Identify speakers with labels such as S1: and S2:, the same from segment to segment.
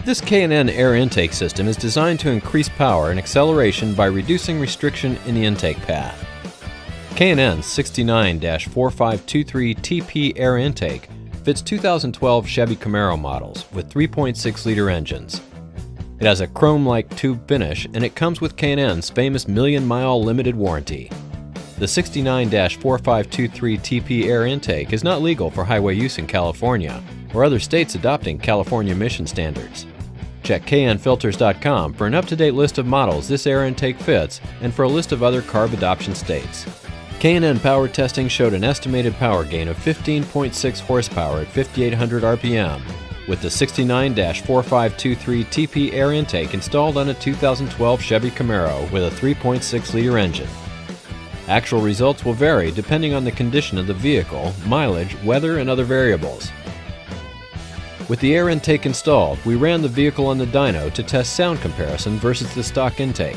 S1: This K&N air intake system is designed to increase power and acceleration by reducing restriction in the intake path. K&N's 69-4523 TP air intake fits 2012 Chevy Camaro models with 3.6-liter engines. It has a chrome-like tube finish, and it comes with K&N's famous million-mile limited warranty. The 69-4523 TP air intake is not legal for highway use in California or other states adopting California emission standards. Check knfilters.com for an up-to-date list of models this air intake fits and for a list of other CARB adoption states. K&N power testing showed an estimated power gain of 15.6 horsepower at 5,800 RPM, with the 69-4523 TP air intake installed on a 2012 Chevy Camaro with a 3.6-liter engine. Actual results will vary depending on the condition of the vehicle, mileage, weather, and other variables. With the air intake installed, we ran the vehicle on the dyno to test sound comparison versus the stock intake.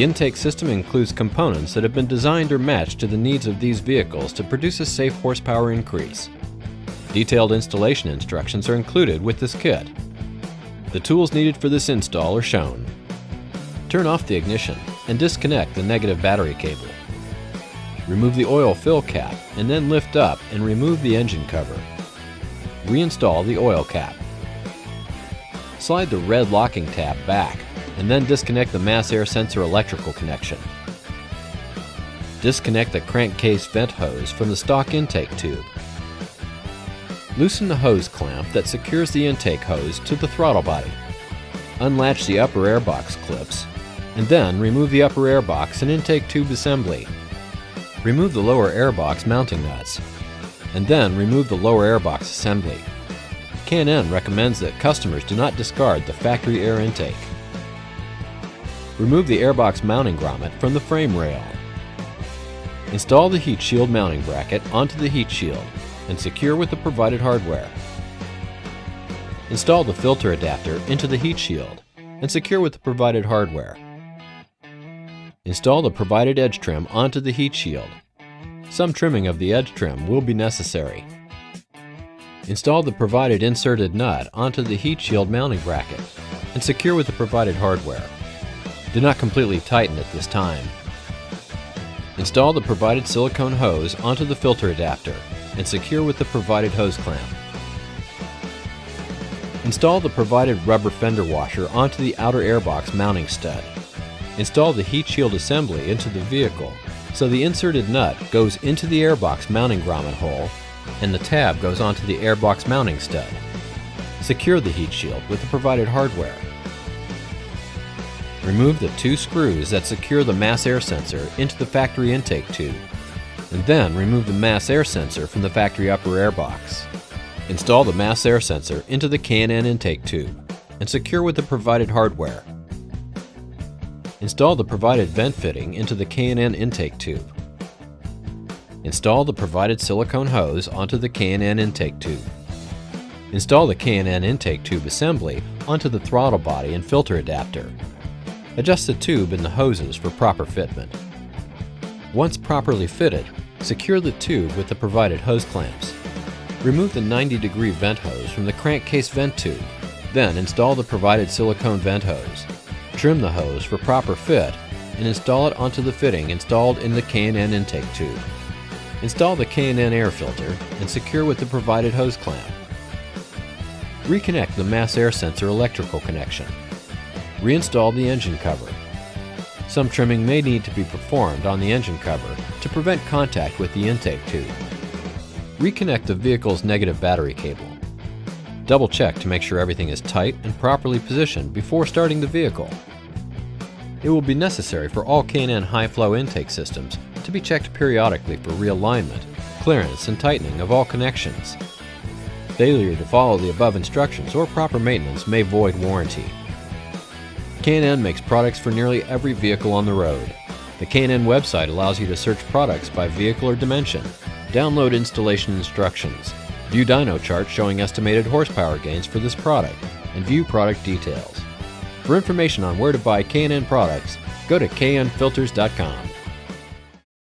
S1: The intake system includes components that have been designed or matched to the needs of these vehicles to produce a safe horsepower increase. Detailed installation instructions are included with this kit. The tools needed for this install are shown. Turn off the ignition and disconnect the negative battery cable. Remove the oil fill cap and then lift up and remove the engine cover. Reinstall the oil cap. Slide the red locking tab back and then disconnect the mass air sensor electrical connection. Disconnect the crankcase vent hose from the stock intake tube. Loosen the hose clamp that secures the intake hose to the throttle body. Unlatch the upper airbox clips, and then remove the upper airbox and intake tube assembly. Remove the lower airbox mounting nuts, and then remove the lower airbox assembly. K&N recommends that customers do not discard the factory air intake. Remove the airbox mounting grommet from the frame rail. Install the heat shield mounting bracket onto the heat shield and secure with the provided hardware. Install the filter adapter into the heat shield and secure with the provided hardware. Install the provided edge trim onto the heat shield. Some trimming of the edge trim will be necessary. Install the provided inserted nut onto the heat shield mounting bracket and secure with the provided hardware. Do not completely tighten at this time. Install the provided silicone hose onto the filter adapter and secure with the provided hose clamp. Install the provided rubber fender washer onto the outer airbox mounting stud. Install the heat shield assembly into the vehicle so the inserted nut goes into the airbox mounting grommet hole and the tab goes onto the airbox mounting stud. Secure the heat shield with the provided hardware. Remove the two screws that secure the mass air sensor into the factory intake tube, and then remove the mass air sensor from the factory upper airbox. Install the mass air sensor into the K&N intake tube, and secure with the provided hardware. Install the provided vent fitting into the K&N intake tube. Install the provided silicone hose onto the K&N intake tube. Install the K&N intake tube assembly onto the throttle body and filter adapter. Adjust the tube and the hoses for proper fitment. Once properly fitted, secure the tube with the provided hose clamps. Remove the 90-degree vent hose from the crankcase vent tube, then install the provided silicone vent hose. Trim the hose for proper fit and install it onto the fitting installed in the K&N intake tube. Install the K&N air filter and secure with the provided hose clamp. Reconnect the mass air sensor electrical connection. Reinstall the engine cover. Some trimming may need to be performed on the engine cover to prevent contact with the intake tube. Reconnect the vehicle's negative battery cable. Double check to make sure everything is tight and properly positioned before starting the vehicle. It will be necessary for all K&N high-flow intake systems to be checked periodically for realignment, clearance, and tightening of all connections. Failure to follow the above instructions or proper maintenance may void warranty. K&N makes products for nearly every vehicle on the road. The K&N website allows you to search products by vehicle or dimension, download installation instructions, view dyno charts showing estimated horsepower gains for this product, and view product details. For information on where to buy K&N products, go to knfilters.com.